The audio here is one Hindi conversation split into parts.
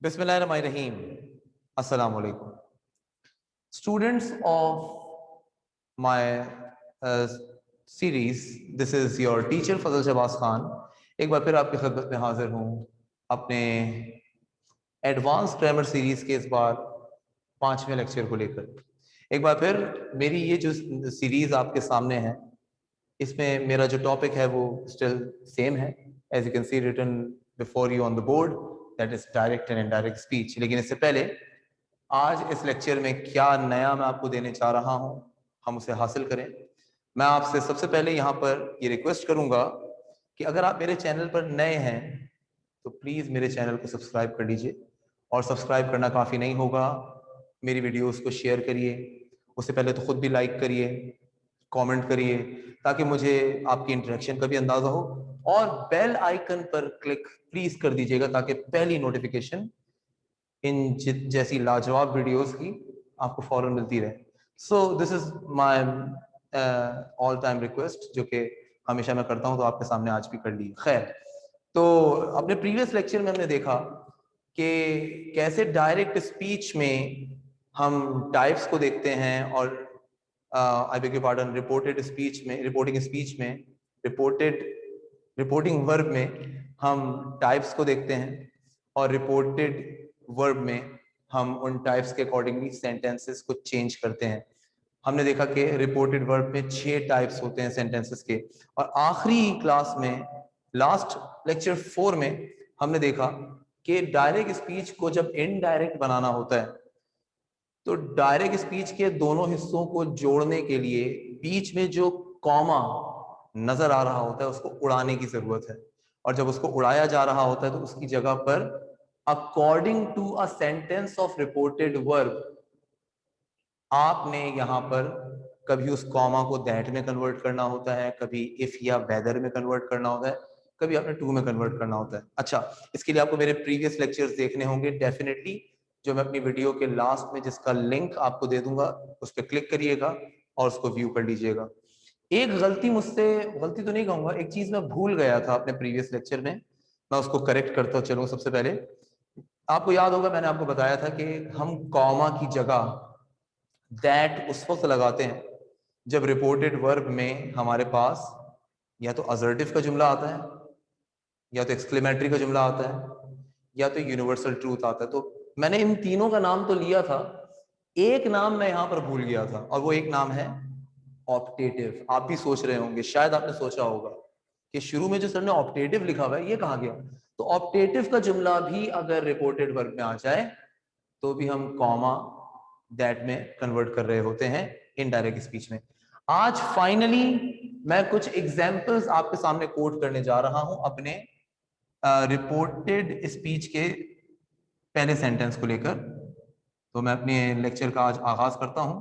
बिस्मिल्लाहिर्रहमानिर्रहीम। अस्सलाम वालेकुम students of my series. This is your teacher Fazal Shahbaz Khan. एक बार फिर आपकी खिदमत में हाजिर हूँ अपने एडवांस ग्रामर सीरीज के इस बार 5वें लेक्चर को लेकर। एक बार फिर मेरी ये जो सीरीज आपके सामने है, इसमें मेरा जो टॉपिक है वो स्टिल सेम है, as you can see written before you on the board, that is direct and indirect speech. लेकिन इससे पहले आज इस लेक्चर में क्या नया मैं आपको देने चाह रहा हूं, हम उसे हासिल करें। मैं आपसे सबसे पहले यहाँ पर ये रिक्वेस्ट करूंगा कि अगर आप मेरे चैनल पर नए हैं तो प्लीज़ मेरे चैनल को सब्सक्राइब कर लीजिए। और सब्सक्राइब करना काफ़ी नहीं होगा, मेरी वीडियोस को शेयर करिए, उससे पहले तो खुद भी लाइक करिए, कमेंट करिए, ताकि मुझे आपकी इंटरेक्शन का भी अंदाजा हो। और बेल आइकन पर क्लिक प्लीज कर दीजिएगा ताकि पहली नोटिफिकेशन इन जैसी लाजवाब वीडियोस की आपको फौरन मिलती रहे। So this is my all time request, जो कि हमेशा मैं करता हूं, तो आपके सामने आज भी कर ली। खैर, तो अपने प्रीवियस लेक्चर में हमने देखा कि कैसे डायरेक्ट स्पीच में हम टाइप्स को देखते हैं, और I beg your pardon, reporting speech में, रिपोर्टिंग वर्ब में हम टाइप्स को देखते हैं, और रिपोर्टेड वर्ब में हम उन टाइप्स के अकॉर्डिंगली सेंटेंसेस को चेंज करते हैं। हमने देखा कि रिपोर्टेड वर्ब में 6 टाइप्स होते हैं सेंटेंसेस के। और आखिरी क्लास में, लास्ट लेक्चर 4 में, हमने देखा कि डायरेक्ट स्पीच को जब इनडायरेक्ट बनाना होता है तो डायरेक्ट स्पीच के दोनों हिस्सों को जोड़ने के लिए बीच में जो कॉमा नजर आ रहा होता है उसको उड़ाने की जरूरत है। और जब उसको उड़ाया जा रहा होता है तो उसकी जगह पर according to a sentence of reported verb आपने यहां पर कभी उस कॉमा को दैट में कन्वर्ट करना होता है, कभी इफ या वेदर में कन्वर्ट करना होता है, कभी आपने टू में कन्वर्ट करना होता है। अच्छा, इसके लिए आपको मेरे प्रीवियस लेक्चर्स देखने होंगे डेफिनेटली, जो मैं अपनी वीडियो के लास्ट में जिसका लिंक आपको दे दूंगा उस पर क्लिक करिएगा और उसको व्यू कर लीजिएगा। एक गलती मुझसे, गलती तो नहीं कहूंगा, एक चीज मैं भूल गया था अपने प्रीवियस लेक्चर में, मैं उसको करेक्ट करता चलूं। सबसे पहले आपको याद होगा मैंने आपको बताया था कि हम कॉमा की जगह दैट उस वक्त लगाते हैं जब रिपोर्टेड वर्ब में हमारे पास या तो असर्टिव का जुमला आता है, या तो एक्सक्लेमेटरी का जुमला आता है, या तो यूनिवर्सल ट्रूथ आता है। तो मैंने इन तीनों का नाम तो लिया था, एक नाम मैं यहां पर भूल गया था, और वो एक नाम है ऑप्टेटिव। आप भी सोच रहे होंगे, शायद आपने सोचा होगा कि शुरू में जो सर ने ऑप्टेटिव लिखा हुआ है ये कहाँ गया। तो ऑप्टेटिव का जुमला भी अगर रिपोर्टेड वर्ब में आ जाए तो भी हम कॉमा दैट में कन्वर्ट कर रहे होते हैं इनडायरेक्ट स्पीच में। आज फाइनली मैं कुछ एग्जांपल्स आपके सामने कोट करने जा रहा हूं अपने रिपोर्टेड स्पीच के पहले सेंटेंस को लेकर। तो मैं अपने लेक्चर का आज आगाज करता हूं,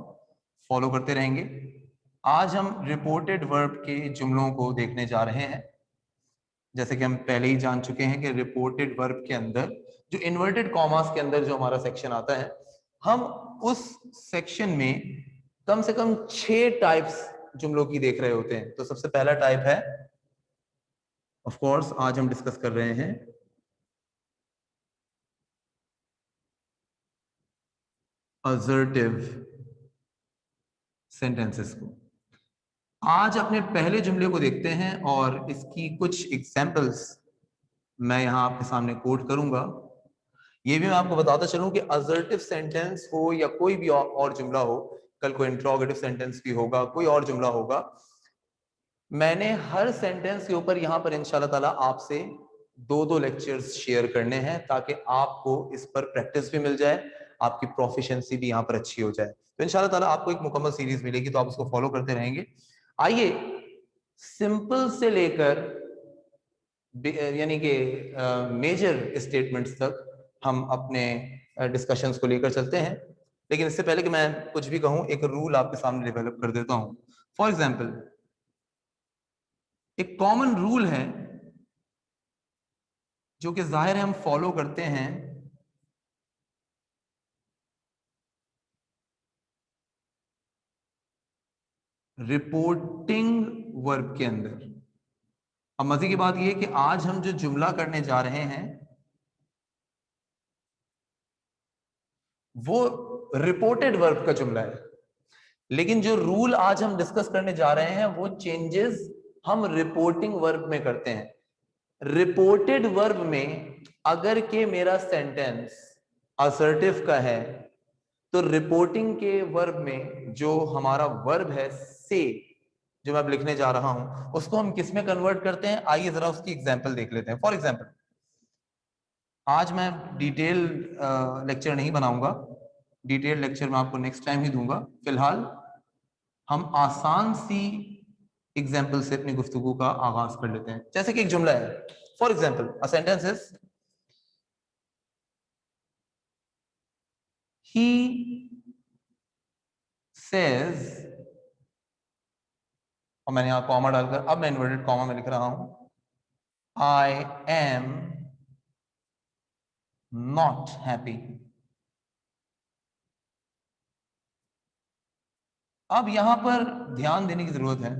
फॉलो करते रहेंगे। आज हम रिपोर्टेड वर्ब के जुमलों को देखने जा रहे हैं। जैसे कि हम पहले ही जान चुके हैं कि रिपोर्टेड वर्ब के अंदर जो इन्वर्टेड कॉमास के अंदर जो हमारा सेक्शन आता है, हम उस सेक्शन में कम से कम 6 टाइप्स जुमलों की देख रहे होते हैं। तो सबसे पहला टाइप है, ऑफ कोर्स आज हम डिस्कस कर रहे हैं असर्टिव सेंटेंसेस को। आज अपने पहले जुमले को देखते हैं और इसकी कुछ एग्जांपल्स मैं यहां आपके सामने कोट करूंगा। ये भी मैं आपको बताता चलूं कि असर्टिव सेंटेंस हो या कोई भी और जुमला हो, कल को इंट्रोगेटिव सेंटेंस भी होगा, कोई और जुमला होगा, मैंने हर सेंटेंस के ऊपर यहां पर इंशाल्लाह ताला आपसे 2-2 लेक्चर्स शेयर करने हैं ताकि आपको इस पर प्रैक्टिस भी मिल जाए, आपकी प्रोफिशिएंसी भी यहां पर अच्छी हो जाए। तो इंशाल्लाह ताला आपको एक मुकम्मल सीरीज मिलेगी, तो आप उसको फॉलो करते रहेंगे। आइए सिंपल से लेकर यानी कि मेजर स्टेटमेंट्स तक हम अपने डिस्कशंस को लेकर चलते हैं। लेकिन इससे पहले कि मैं कुछ भी कहूं, एक रूल आपके सामने डेवलप कर देता हूं। फॉर एग्जाम्पल, एक कॉमन रूल है जो कि जाहिर है हम फॉलो करते हैं, रिपोर्टिंग वर्ब के अंदर। अब मजे की बात यह है कि आज हम जो जुमला करने जा रहे हैं वो रिपोर्टेड वर्ब का जुमला है, लेकिन जो रूल आज हम डिस्कस करने जा रहे हैं वो चेंजेस हम रिपोर्टिंग वर्ब में करते हैं। रिपोर्टेड वर्ब में अगर के मेरा सेंटेंस असर्टिव का है तो रिपोर्टिंग के वर्ब में जो हमारा वर्ब है से, जो मैं अब लिखने जा रहा हूं, उसको हम किस में कन्वर्ट करते हैं, आइए जरा उसकी एग्जांपल देख लेते हैं। फॉर एग्जांपल, आज मैं डिटेल लेक्चर नहीं बनाऊंगा, डिटेल लेक्चर मैं आपको नेक्स्ट टाइम ही दूंगा। फिलहाल हम आसान सी एग्जाम्पल से अपनी गुफ्तगू का आगाज कर लेते हैं। जैसे कि एक जुमला है, for example a sentence is he says, और मैंने यहां कॉमा डालकर अब मैं इन्वर्टेड कॉमा में लिख रहा हूं, आई एम नॉट हैप्पी। अब यहां पर ध्यान देने की जरूरत है,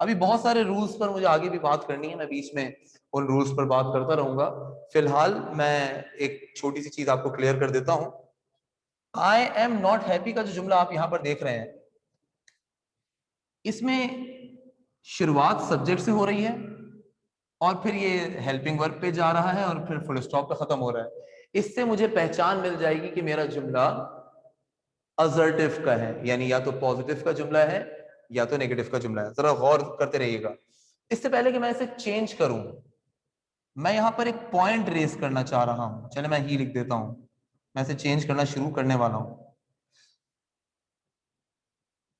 अभी बहुत सारे रूल्स पर मुझे आगे भी बात करनी है, मैं बीच में उन रूल्स पर बात करता रहूंगा। फिलहाल मैं एक छोटी सी चीज आपको क्लियर कर देता हूं। आई एम नॉट हैप्पी का जो जुमला आप यहां पर देख रहे हैं, इसमें शुरुआत सब्जेक्ट से हो रही है और फिर ये हेल्पिंग वर्ब पे जा रहा है और फिर फुल स्टॉप पे खत्म हो रहा है। इससे मुझे पहचान मिल जाएगी कि मेरा जुमला असर्टिव का है, यानी या तो पॉजिटिव का जुमला है या तो नेगेटिव का जुमला है। जरा गौर करते रहिएगा। इससे पहले कि मैं इसे चेंज करूं, मैं यहां पर एक पॉइंट रेस करना चाह रहा हूं। चले मैं ही लिख देता हूं, मैं इसे चेंज करना शुरू करने वाला हूं।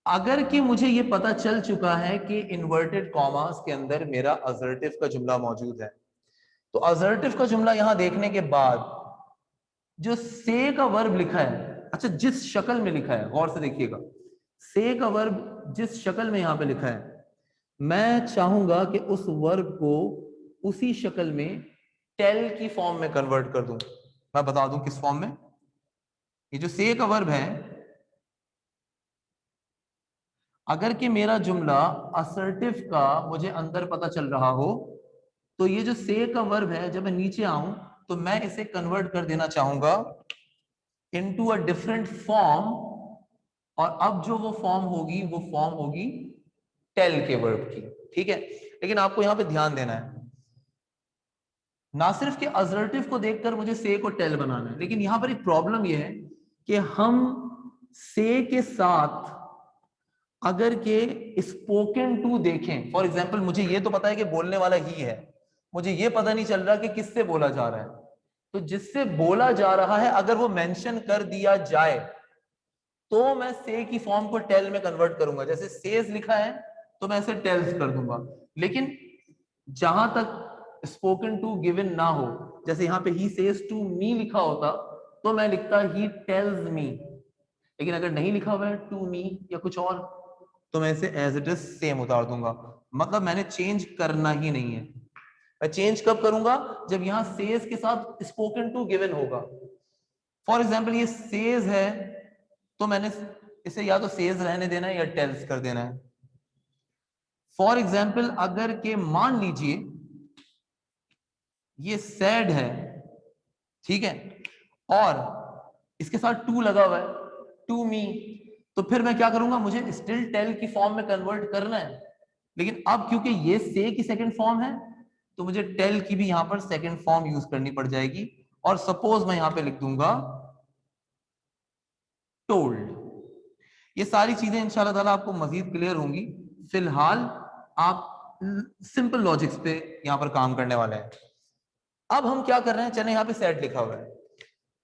अगर कि मुझे ये पता चल चुका है कि इन्वर्टेड कॉमास के अंदर मेरा असर्टिव का जुमला मौजूद है, तो असर्टिव का जुमला यहां देखने के बाद जो से का वर्ब लिखा है, अच्छा जिस शक्ल में लिखा है, गौर से देखिएगा, से का वर्ब जिस शक्ल में यहां पे लिखा है, मैं चाहूंगा कि उस वर्ब को उसी शक्ल में टेल की फॉर्म में कन्वर्ट कर दूं। मैं बता दूं किस फॉर्म में। ये जो से का वर्ब है, अगर कि मेरा जुमला असर्टिव का मुझे अंदर पता चल रहा हो, तो ये जो से का वर्ब है, जब मैं नीचे आऊं तो मैं इसे कन्वर्ट कर देना चाहूंगा इनटू अ डिफरेंट फॉर्म, और अब जो वो फॉर्म होगी वो फॉर्म होगी टेल के वर्ब की। ठीक है, लेकिन आपको यहां पे ध्यान देना है, ना सिर्फ कि असर्टिव को देखकर मुझे से को टेल बनाना है, लेकिन यहां पर एक प्रॉब्लम यह है कि हम से के साथ अगर के स्पोकन टू देखें, फॉर एग्जाम्पल मुझे ये तो पता है कि बोलने वाला ही है, मुझे ये पता नहीं चल रहा कि किससे बोला जा रहा है, तो जिससे बोला जा रहा है अगर वो मेंशन कर दिया जाए तो मैं से की फॉर्म को टेल में कन्वर्ट करूंगा। जैसे सेज लिखा है तो मैं इसे टेल्स कर दूंगा, लेकिन जहां तक स्पोकन टू गिवन ना हो, जैसे यहां पे ही सेज टू मी लिखा होता तो मैं लिखता ही टेल्स मी, लेकिन अगर नहीं लिखा हुआ है टू मी या कुछ और, तो मैं इसे एज इट इज सेम उतार दूंगा। मतलब मैंने चेंज करना ही नहीं है। मैं चेंज कब करूंगा, जब यहां सेज के साथ स्पोकन टू गिवन होगा। फॉर एग्जाम्पल ये सेज है तो मैंने इसे या तो सेज रहने देना है या टेल्स कर देना है। फॉर एग्जाम्पल अगर के मान लीजिए ये सैड है, ठीक है, और इसके साथ टू लगा हुआ है, टू मी, तो फिर मैं क्या करूंगा, मुझे स्टिल टेल की फॉर्म में कन्वर्ट करना है, लेकिन अब क्योंकि ये से की सेकंड फॉर्म है तो मुझे टेल की भी यहां पर सेकंड फॉर्म यूज करनी पड़ जाएगी। और सपोज मैं यहां पे लिख दूंगा टोल्ड। ये सारी चीजें इंशाल्लाह ताला आपको मजीद क्लियर होंगी। फिलहाल आप सिंपल लॉजिक्स पे यहां पर काम करने वाले हैं। अब हम क्या कर रहे हैं, चले यहां पे सेट लिखा हुआ है,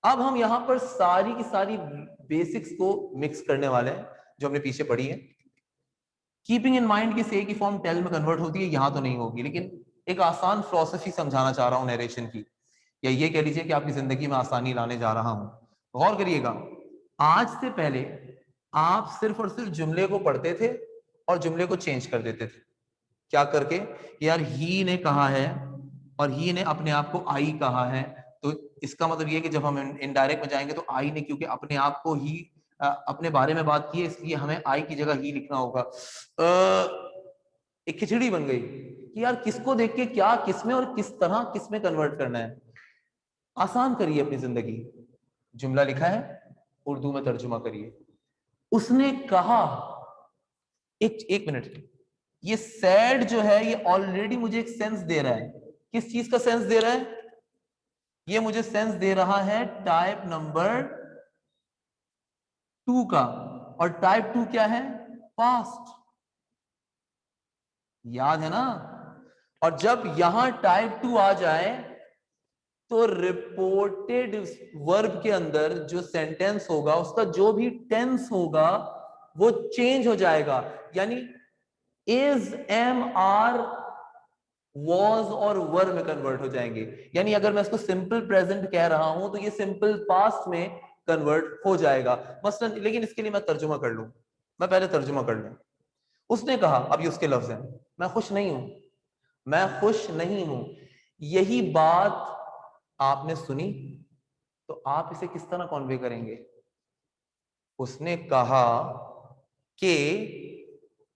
अब हम यहां पर सारी की सारी बेसिक्स को मिक्स करने वाले हैं जो हमने पीछे पढ़ी है। कीपिंग इन माइंड कि से की फॉर्म टेल में कन्वर्ट होती है, यहां तो नहीं होगी, लेकिन एक आसान फिलॉसफी समझाना चाह रहा हूं नरेशन की, या ये कह लीजिए कि आपकी जिंदगी में आसानी लाने जा रहा हूं। गौर करिएगा, आज से पहले आप सिर्फ और सिर्फ जुमले को पढ़ते थे और जुमले को चेंज कर देते थे। क्या करके, यार ही ने कहा है और ही ने अपने आप को आई कहा है, तो इसका मतलब ये कि जब हम इनडायरेक्ट में जाएंगे तो आई ने क्योंकि अपने आप को ही अपने बारे में बात की है, इसलिए हमें आई की जगह ही लिखना होगा। एक खिचड़ी बन गई कि यार किसको देख के क्या किसमें और किस तरह किसमें कन्वर्ट करना है। आसान करिए अपनी जिंदगी। जुमला लिखा है, उर्दू में तर्जुमा करिए। उसने कहा, एक एक मिनट, ये सैड जो है ये ऑलरेडी मुझे एक सेंस दे रहा है। किस चीज का सेंस दे रहा है? ये मुझे सेंस दे रहा है टाइप नंबर 2 का। और टाइप 2 क्या है? पास्ट। याद है ना? और जब यहां टाइप 2 आ जाए तो रिपोर्टेड वर्ब के अंदर जो सेंटेंस होगा उसका जो भी टेंस होगा वो चेंज हो जाएगा। यानी इज, एम, आर, वॉज और वर में कन्वर्ट हो जाएंगे। यानी अगर मैं इसको सिंपल प्रेजेंट कह रहा हूं तो ये सिंपल पास्ट में कन्वर्ट हो जाएगा मसलन। लेकिन इसके लिए मैं तर्जुमा कर लूं, मैं पहले तर्जुमा कर लूं। उसने कहा, अब ये उसके लफ्ज हैं, मैं खुश नहीं हूं, मैं खुश नहीं हूं। यही बात आपने सुनी तो आप इसे किस तरह कॉन्वे करेंगे? उसने कहा कि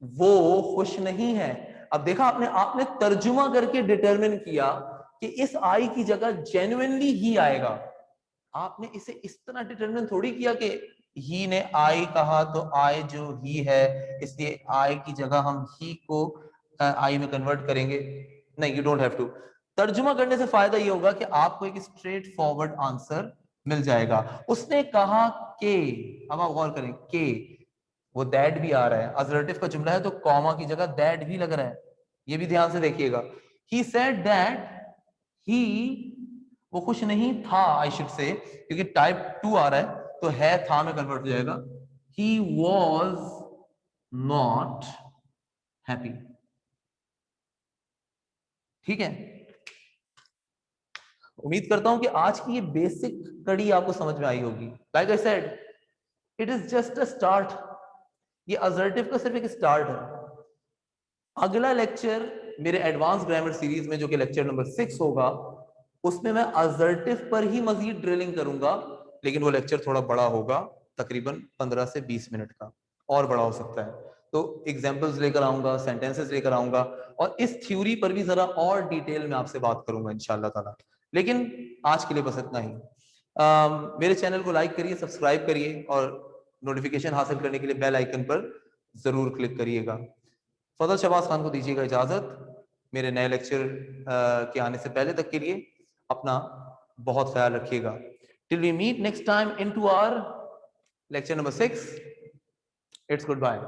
वो खुश नहीं है। अब देखा आपने, आपने तर्जुमा करके डिटरमिन किया कि इस आई की जगह जेन्युइनली ही आएगा। आपने इसे इस तरह डिटरमिन थोड़ी किया कि ही ने आई कहा तो आई जो ही है इसलिए आई की जगह हम ही को आई में कन्वर्ट करेंगे। नहीं, यू डोंट हैव टू। तर्जुमा करने से फायदा ये होगा कि आपको एक स्ट्रेट फॉरवर्ड आंसर मिल जाएगा। उसने कहा के, अब आप गौर करें, के वो दैट भी आ रहा है, असर्टिव का जुमला है तो कॉमा की जगह दैट भी लग रहा है। ये भी ध्यान से देखिएगा। ही सेड दैट ही, वो खुश नहीं था आई शुड से, क्योंकि टाइप 2 आ रहा है तो है था में कन्वर्ट हो जाएगा। He was not happy. ठीक है, उम्मीद करता हूं कि आज की ये बेसिक कड़ी आपको समझ में आई होगी। Like I said, it is just a start. ये असर्टिव का सिर्फ एक स्टार्ट है। अगला लेक्चर मेरे एडवांस ग्रामर सीरीज में जो कि लेक्चर नंबर 6 होगा, उसमें मैं असर्टिव पर ही मजीद ड्रिलिंग करूंगा। लेकिन वो लेक्चर थोड़ा बड़ा होगा, तकरीबन 15 से 20 मिनट का, और बड़ा हो सकता है। तो एग्जाम्पल्स लेकर आऊंगा, सेंटेंसेस लेकर आऊंगा, और इस थ्योरी पर भी जरा और डिटेल में आपसे बात करूंगा इंशाल्लाह ताला। लेकिन आज के लिए बस इतना ही। मेरे चैनल को लाइक करिए, सब्सक्राइब करिए, और नोटिफिकेशन हासिल करने के लिए बेल आइकन पर जरूर क्लिक करिएगा। फजल शहबाज खान को दीजिएगा इजाजत। मेरे नए लेक्चर के आने से पहले तक के लिए अपना बहुत ख्याल रखिएगा। Till we meet next time into our lecture number 6, it's good bye.